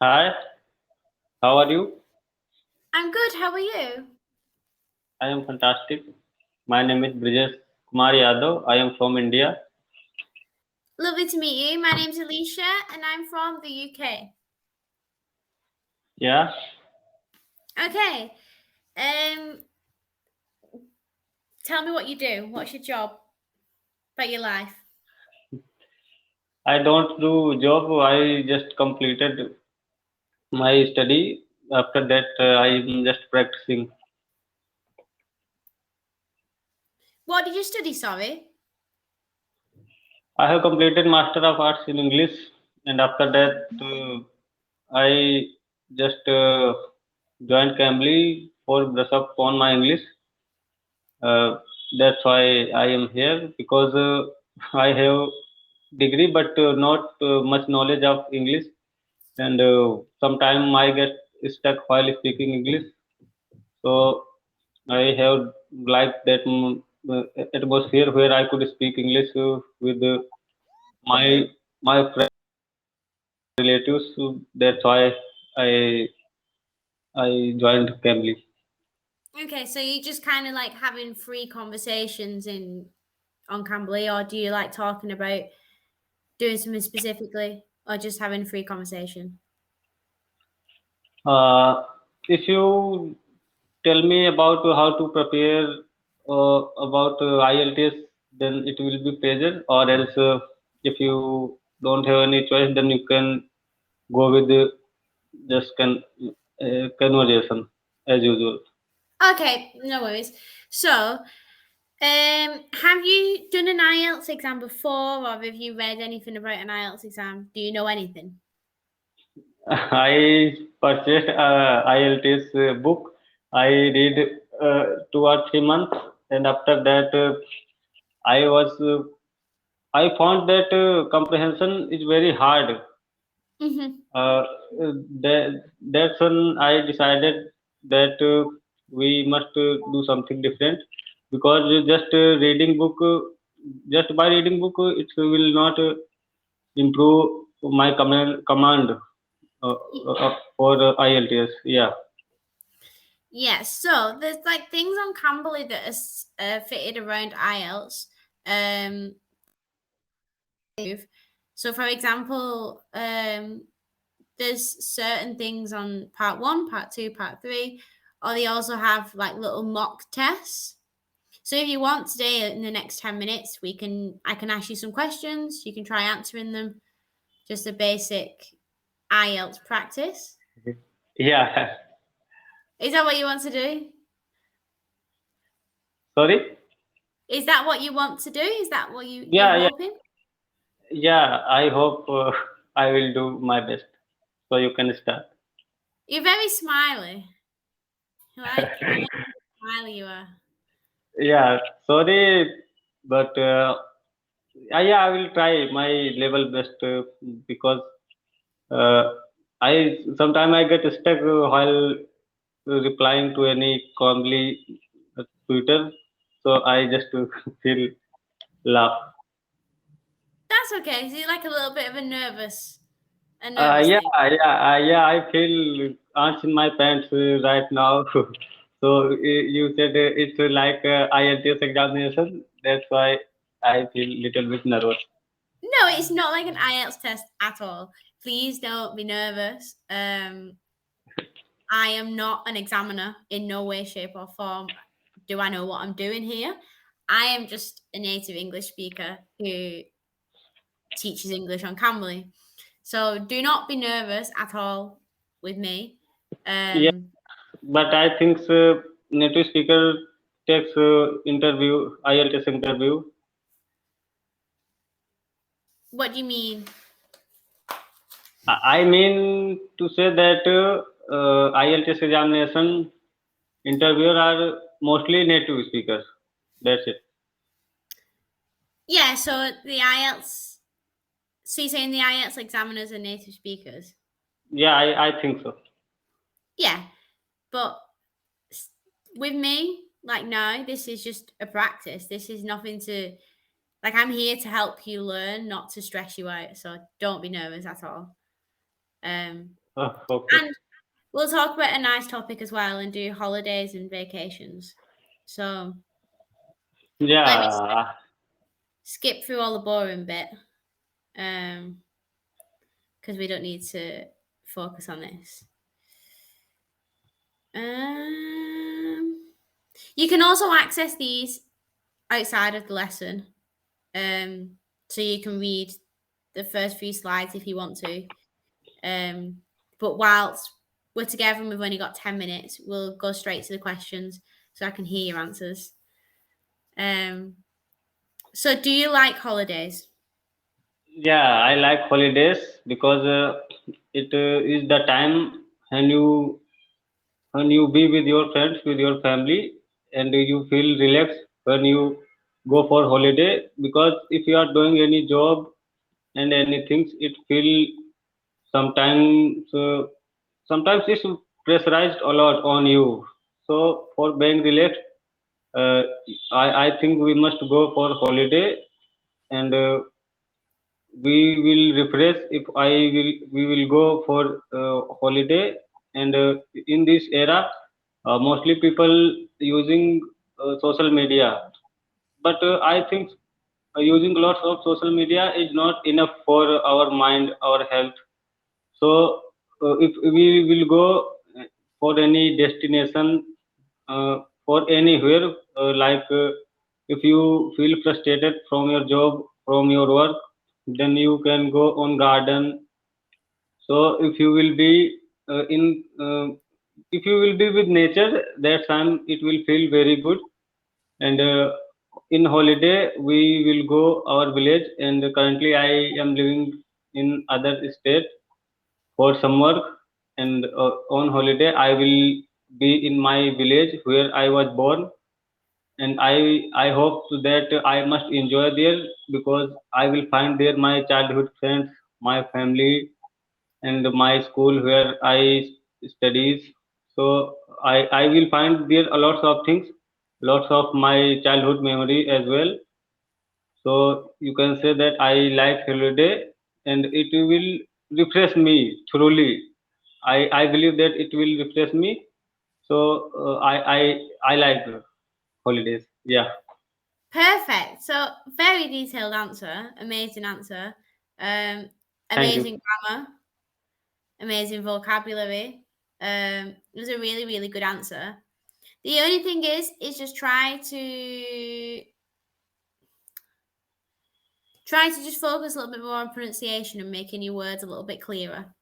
Hi, how are you? I'm good. How are you? I am fantastic. My name is Brijesh Yadav. I am from India. Lovely to meet you. My name's Alicia and I'm from the UK. Yeah, Okay. Um, Tell me what you do. What's your job? About your life? I don't do job. I just completed my study. After that, I am just practicing. What did you study, sorry? I have completed Master of Arts in English, and after that, I just joined Cambly for brush up on my English. Uh, that's why I am here because I have degree but not much knowledge of English, and sometime I get stuck while speaking English. So I have like that atmosphere where I could speak English with my my friends, relatives. So that's why I I joined Cambly. Okay, so you just kind of like having free conversations in on Cambly, or do you like talking about doing something specifically, or just having a free conversation? If you tell me about how to prepare about IELTS, then it will be pleasure. Or else, if you don't have any choice, then you can go with just conversation as usual. Okay, no worries. So, have you done an IELTS exam before, or have you read anything about an IELTS exam? Do you know anything? I purchased IELTS book. I read 2 or 3 months, and after that, I was I found that comprehension is very hard. Mm-hmm. Uh, that's when I decided that we must do something different because just reading book, just by reading book, it will not improve my command for IELTS. Yeah. Yeah, so there's like things on Cambly that are fitted around IELTS. Um, so for example, there's certain things on part one, part two, part three, or they also have like little mock tests. So if you want today in the next 10 minutes, I can ask you some questions. You can try answering them. Just a basic IELTS practice. Yeah. Is that what you want to do? Sorry. Is that what you want to do? Is that what you're Yeah, yeah, hoping? yeah. I hope I will do my best. So you can start. You're very smiley. I like how smiley you are. Yeah. Sorry, but yeah, I will try my level best because uh, I sometimes I get stuck while replying to any Cambly Twitter, so I just feel laugh. That's okay. So you're like a little bit of a nervous Yeah, thing. yeah. I feel ants in my pants right now. So you said it's like IELTS examination. That's why I feel little bit nervous. No, it's not like an IELTS test at all. Please don't be nervous. I am not an examiner in no way, shape, or form. Do I know what I'm doing here? I am just a native English speaker who teaches English on Cambly. So do not be nervous at all with me. Yeah, Um, but I think native speaker takes interview, IELTS interview. what do you mean? I mean to say that IELTS examination interviewer are mostly native speakers. That's it. Yeah, so the IELTS. So you're saying the IELTS examiners are native speakers? Yeah, I think so. Yeah, but with me, like, no, this is just a practice. This is nothing to, like, I'm here to help you learn, not to stress you out. So don't be nervous at all. Um, Okay. and we'll talk about a nice topic as well and do holidays and vacations. So let me Yeah. skip through all the boring bit, because we don't need to focus on this. You can also access these outside of the lesson, so you can read the first few slides if you want to. But whilst we're together and we've only got 10 minutes, we'll go straight to the questions so I can hear your answers. So do you like holidays? Yeah, I like holidays because it is the time when you be with your friends, with your family, and you feel relaxed when you go for holiday. Because if you are doing any job and anything, it feel sometimes sometimes it's pressurized a lot on you. So for being relaxed, uh, I think we must go for holiday, and we will refresh if I will we will go for holiday. And in this era, mostly people using social media, but I think using lots of social media is not enough for our mind, our health. So if we will go for any destination, for anywhere, if you feel frustrated from your job, from your work, then you can go on garden. So if you will be in if you will be with nature, that time it will feel very good. And in holiday we will go our village, and currently I am living in other state for some work. And on holiday I will be in my village where I was born. And I hope that I must enjoy there, because I will find there my childhood friends, my family, and my school where I studies. So I will find there a lots of things, lots of my childhood memory as well. So you can say that I like holiday, and it will refresh me thoroughly. I believe that it will refresh me. So I like holidays. Yeah. Perfect. So very detailed answer, amazing answer, Thank you. amazing grammar, amazing vocabulary. It was a really, really good answer. The only thing is just try to just focus a little bit more on pronunciation and making your words a little bit clearer.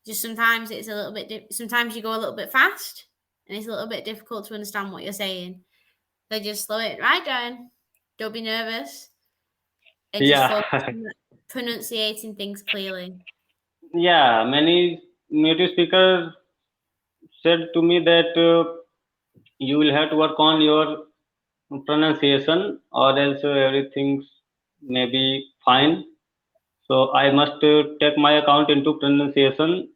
Just sometimes it's a little bit. Sometimes you go a little bit fast, and it's a little bit difficult to understand what you're saying. So just slow it right down. Don't be nervous, and just Yeah. focus on pronunciating things clearly. Yeah, many native speakers said to me that you will have to work on your pronunciation, or else everything may be fine. So I must take my account into pronunciation.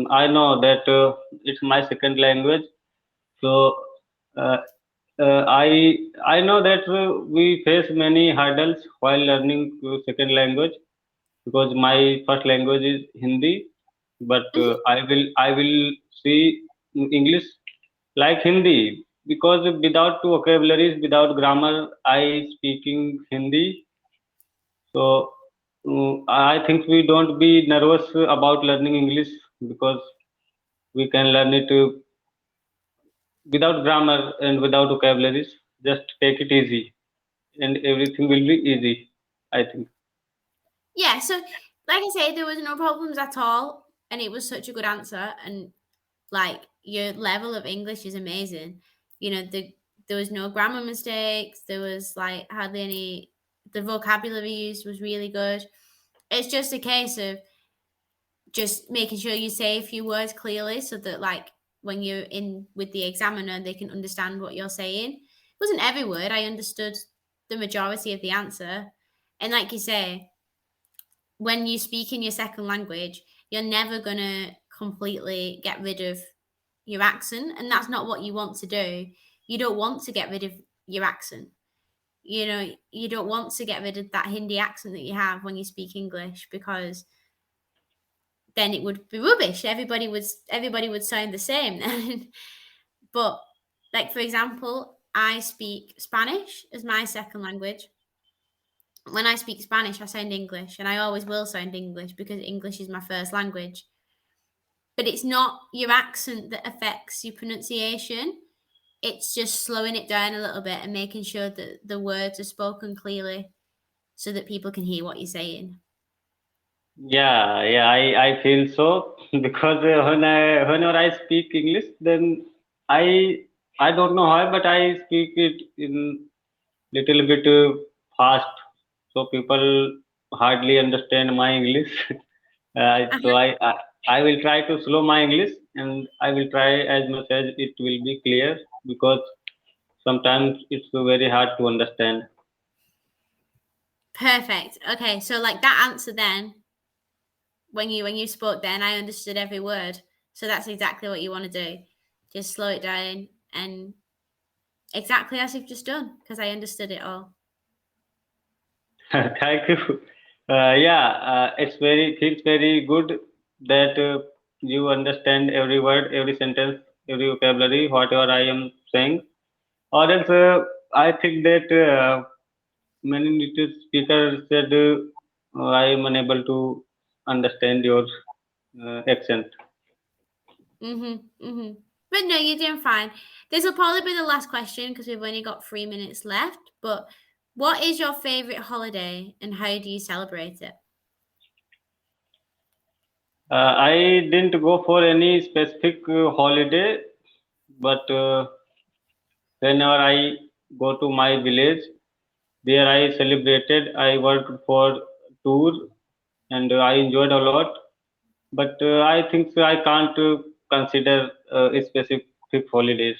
I know that it's my second language. So uh, I know that we face many hurdles while learning second language, because my first language is Hindi. But Mhm. I will see English like Hindi, because without vocabularies, without grammar, I speaking Hindi. So I think we don't be nervous about learning English, because we can learn it without grammar and without vocabularies. Just take it easy, and everything will be easy, I think. Yeah. So, like I say, there was no problems at all, and it was such a good answer. And like your level of English is amazing. There was no grammar mistakes. There was like hardly any. The vocabulary used was really good. It's just a case of just making sure you say a few words clearly so that like when you're in with the examiner they can understand what you're saying. It wasn't every word. I understood the majority of the answer. And like you say, when you speak in your second language, you're never gonna completely get rid of your accent, and that's not what you want to do. You don't want to get rid of your accent. You don't want to get rid of that Hindi accent that you have when you speak English, because then it would be rubbish. Everybody would sound the same then. But like for example, I speak Spanish as my second language. When I speak Spanish, I sound English, and I always will sound English because English is my first language. But it's not your accent that affects your pronunciation. It's just slowing it down a little bit and making sure that the words are spoken clearly so that people can hear what you're saying. Yeah, yeah, I feel so because whenever I speak English, then I don't know how, but I speak it in little bit fast, so people hardly understand my English. So I will try to slow my English, and I will try as much as it will be clear, because sometimes it's very hard to understand. Perfect. Okay, so like that answer then, when you spoke then, I understood every word. So that's exactly what you want to do. Just slow it down and exactly as you've just done because I understood it all. Thank you. Yeah, it's very feels very good that you understand every word, every sentence, every vocabulary, whatever I am saying. Or else, I think that many native speakers said, I am unable to understand your accent. But no, you're doing fine. This will probably be the last question because we've only got 3 minutes left. But what is your favorite holiday and how do you celebrate it? I didn't go for any specific holiday, but whenever I go to my village, there I celebrated. I worked for tour, and I enjoyed a lot. But I think so I can't consider specific holidays.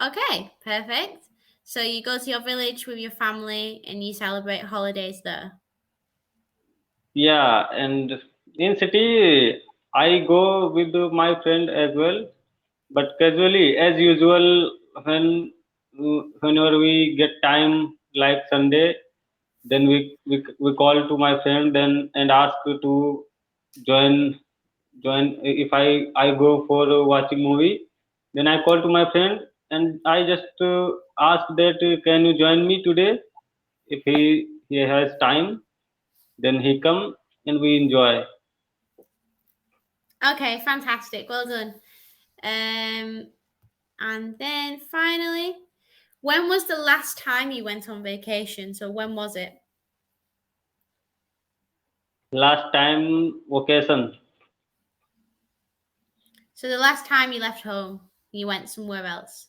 Okay, perfect. So you go to your village with your family and you celebrate holidays there. Yeah, and in city I go with my friend as well, but casually as usual, whenever we get time like Sunday, then we call to my friend then and ask to join if I go for watching movie, then I call to my friend and I just ask that can you join me today. If he has time, then he come and we enjoy. Okay, fantastic. Well done. And then finally, when was the last time you went on vacation? So when was it? Last time vacation. So the last time you left home, you went somewhere else.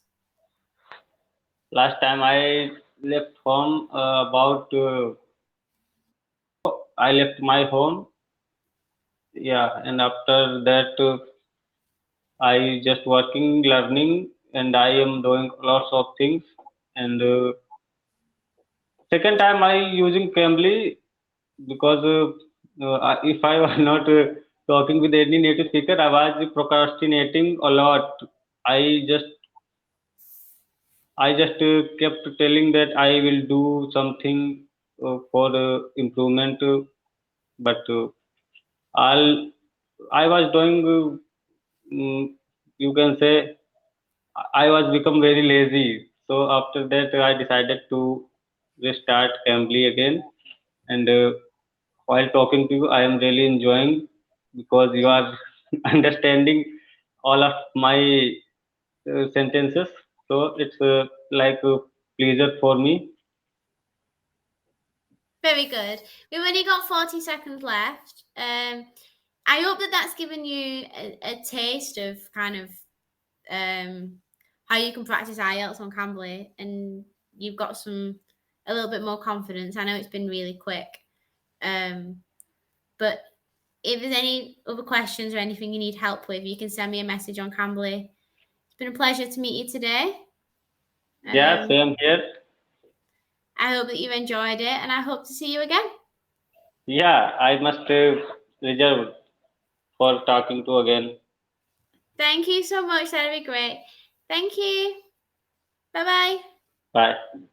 Last time I left home about 2 years ago. I left my home. Yeah, and after that I just working, learning, and I am doing lots of things. And second time I using Cambly because if I was not talking with any native speaker, I was procrastinating a lot. I just I just kept telling that I will do something for improvement, but I'll I was doing. You can say I was become very lazy. So after that, I decided to restart Cambly again. And while talking to you, I am really enjoying because you are understanding all of my sentences. So it's like a pleasure for me. Very good. We've only got 40 seconds left. I hope that that's given you a taste of kind of how you can practice IELTS on Cambly and you've got a little bit more confidence. I know it's been really quick. But if there's any other questions or anything you need help with, you can send me a message on Cambly. It's been a pleasure to meet you today. Yeah, Um, same here. I hope that you've enjoyed it and I hope to see you again. Yeah, I must reserve for talking to again. Thank you so much. That'd be great. Thank you. Bye bye. Bye.